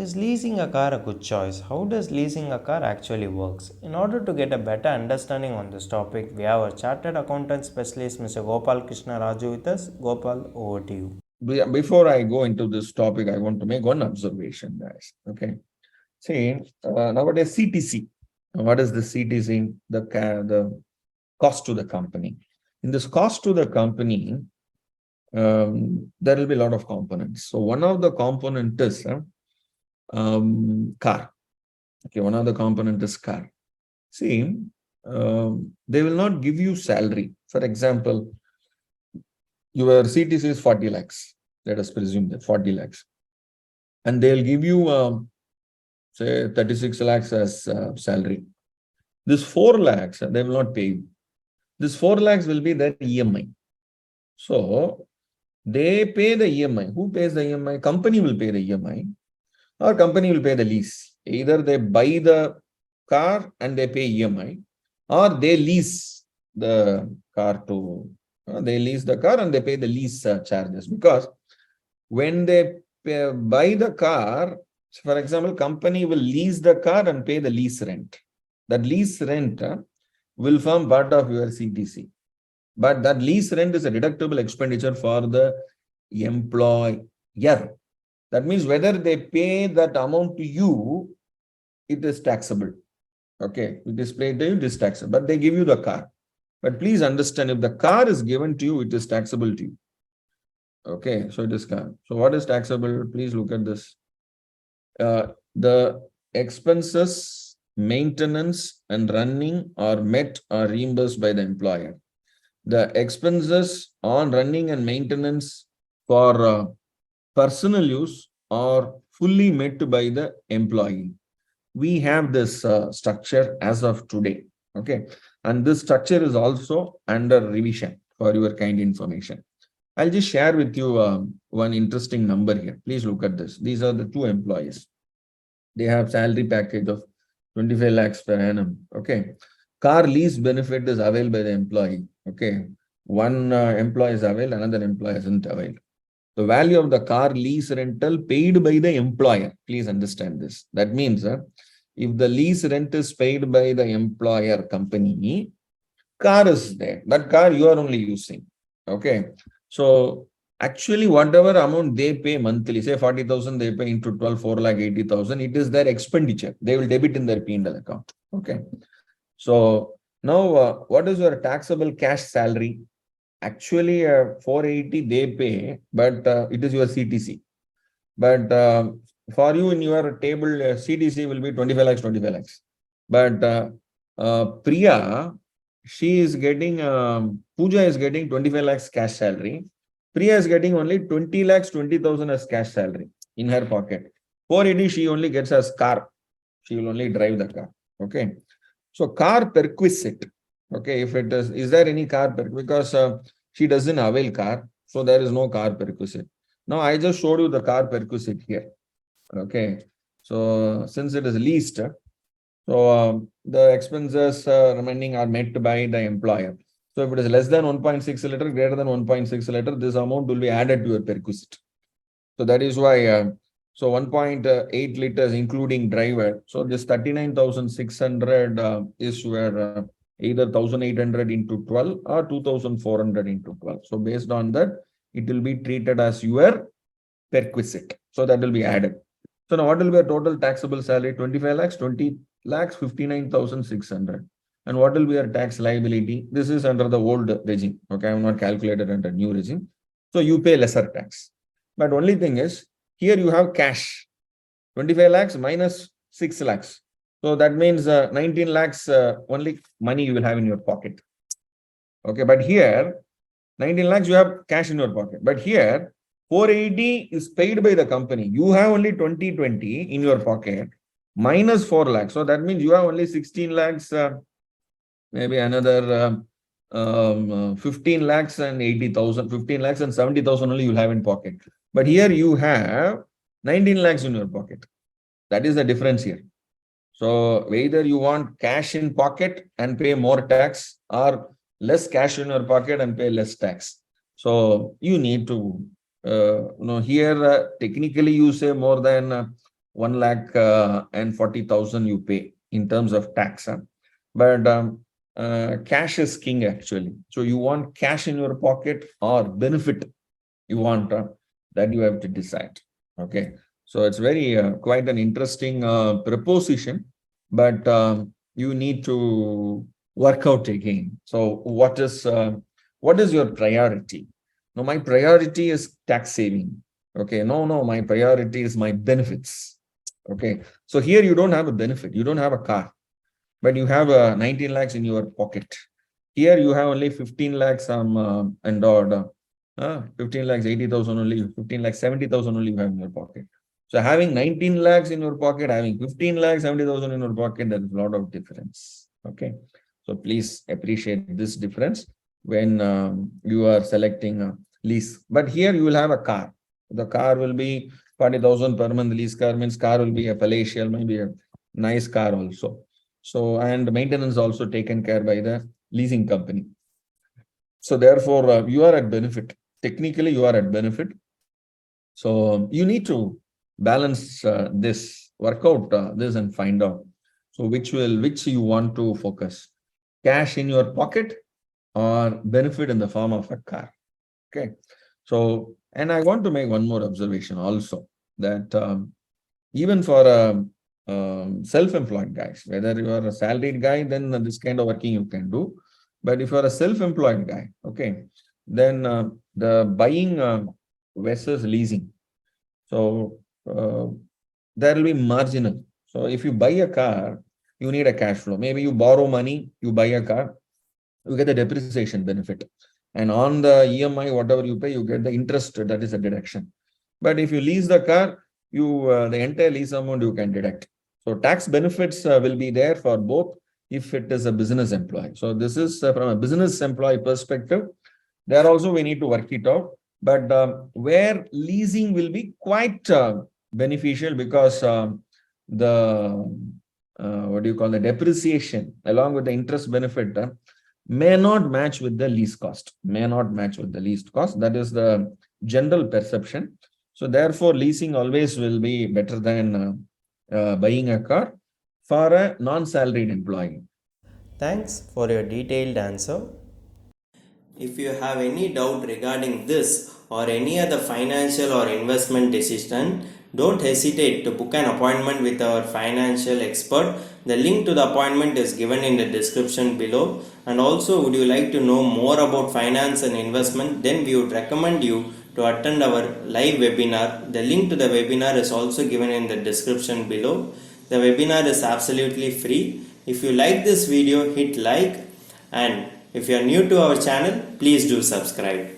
Is leasing a car a good choice? How does leasing a car actually works? In order to get a better understanding on this topic, we have a chartered accountant specialist, Mr. Gopal Krishna Raju with us. Gopal, over to you. Before I go into this topic, I want to make one observation, guys. Okay. See, nowadays CTC. What is the CTC? The cost to the company. In this cost to the company, there will be a lot of components. So one of the component is car. Okay, one of the component is car. See, they will not give you salary. For example, your CTC is 40 lakhs. Let us presume that 40 lakhs. And they'll give you, say, 36 lakhs as salary. This 4 lakhs, they will not pay you. This 4 lakhs will be their EMI. So, they pay the EMI. Who pays the EMI? Company will pay the EMI or company will pay the lease. Either they buy the car and they pay EMI or they lease the car to, they lease the car and they pay the lease charges. Because when they buy the car, for example, company will lease the car and pay the lease rent. That lease rent will form part of your CTC. But that lease rent is a deductible expenditure for the employer. That means whether they pay that amount to you, it is taxable. Okay, it is paid to you, it is taxable. But they give you the car. But please understand, if the car is given to you, it is taxable to you. Okay, so it is car. So what is taxable? Please look at this. The expenses, maintenance and running are met or reimbursed by the employer. The expenses on running and maintenance for personal use are fully met by the employee. We have this structure as of today. Okay, and this structure is also under revision for your kind information. I'll just share with you one interesting number here. Please look at this. These are the two employees. They have salary package of 25 lakhs per annum. Okay. Car lease benefit is availed by the employee. Okay. One employee is availed, another employee isn't availed. The value of the car lease rental paid by the employer. Please understand this. That means if the lease rent is paid by the employer company, car is there. That car you are only using. Okay. So actually, whatever amount they pay monthly, say 40,000, they pay into 12, 4,80,000, it is their expenditure. They will debit in their P&L account. Okay. So now, what is your taxable cash salary? Actually, 480 they pay, but it is your CTC. But for you in your table, CTC will be 25 lakhs, 25 lakhs. But Priya, she is getting, Pooja is getting 25 lakhs cash salary. Priya is getting only 20 lakhs, 20,000 as cash salary in her pocket. 480, she only gets as car. She will only drive the car. Okay. So car perquisite. Okay. If it is there any car perquisite? Because she doesn't avail car. So there is no car perquisite. Now I just showed you the car perquisite here. Okay. So since it is leased, so the expenses remaining are met by the employer. So if it is less than 1.6 liter, greater than 1.6 liter, this amount will be added to your perquisite. So that is why, so 1.8 liters including driver. So this 39,600 is your either 1,800 into 12 or 2,400 into 12. So based on that, it will be treated as your perquisite. So that will be added. So now what will be a total taxable salary? 25 lakhs, 20 lakhs, 59,600. And what will be your tax liability? This is under the old regime. Okay, I have not calculated under new regime. So you pay lesser tax. But only thing is, here you have cash. 25 lakhs minus 6 lakhs. So that means 19 lakhs only money you will have in your pocket. Okay, but here, 19 lakhs you have cash in your pocket. But here, 480 is paid by the company. You have only 2020 in your pocket minus 4 lakhs. So that means you have only 16 lakhs, maybe another 15 lakhs and 80,000, 15 lakhs and 70,000 only you'll have in pocket. But here you have 19 lakhs in your pocket. That is the difference here. So whether you want cash in pocket and pay more tax or less cash in your pocket and pay less tax. So you need to, here technically you say more than 1 lakh and 40,000 you pay in terms of tax. But cash is king actually. So you want cash in your pocket or benefit you want, that you have to decide. Okay. So it's very quite an interesting proposition, but you need to work out again. So what is your priority? No, my priority is tax saving. Okay. No, my priority is my benefits. Okay. So here you don't have a benefit. You don't have a car, but you have 19 lakhs in your pocket. Here you have only 15 lakhs and odd. 15 lakhs 80,000 only, 15 lakhs 70,000 only you have in your pocket. So having 19 lakhs in your pocket, having 15 lakhs 70,000 in your pocket, there is a lot of difference. Okay. So please appreciate this difference when you are selecting a lease. But here you will have a car. The car will be 40,000 per month. Lease car means car will be a palatial, maybe a nice car also. So, and maintenance also taken care by the leasing company. So therefore, you are at benefit. Technically, you are at benefit. So you need to balance this, work out this and find out. So which you want to focus? Cash in your pocket or benefit in the form of a car? Okay. So, and I want to make one more observation also, that even for self-employed guys, whether you are a salaried guy, then this kind of working you can do. But if you are a self-employed guy, okay, then the buying versus leasing. So there will be marginal. So if you buy a car, you need a cash flow. Maybe you borrow money, you buy a car, you get the depreciation benefit. And on the EMI, whatever you pay, you get the interest, that is a deduction. But if you lease the car, you the entire lease amount you can deduct. So tax benefits will be there for both if it is a business employee. So this is from a business employee perspective. There also we need to work it out. But where leasing will be quite beneficial, because the what do you call, the depreciation along with the interest benefit may not match with the lease cost, that is the general perception. So therefore leasing always will be better than buying a car for a non-salaried employee. Thanks for your detailed answer. If you have any doubt regarding this or any other financial or investment decision, don't hesitate to book an appointment with our financial expert. The link to the appointment is given in the description below. And also, would you like to know more about finance and investment? Then we would recommend you to attend our live webinar. The link to the webinar is also given in the description below. The webinar is absolutely free. If you like this video, hit like, and if you are new to our channel, please do subscribe.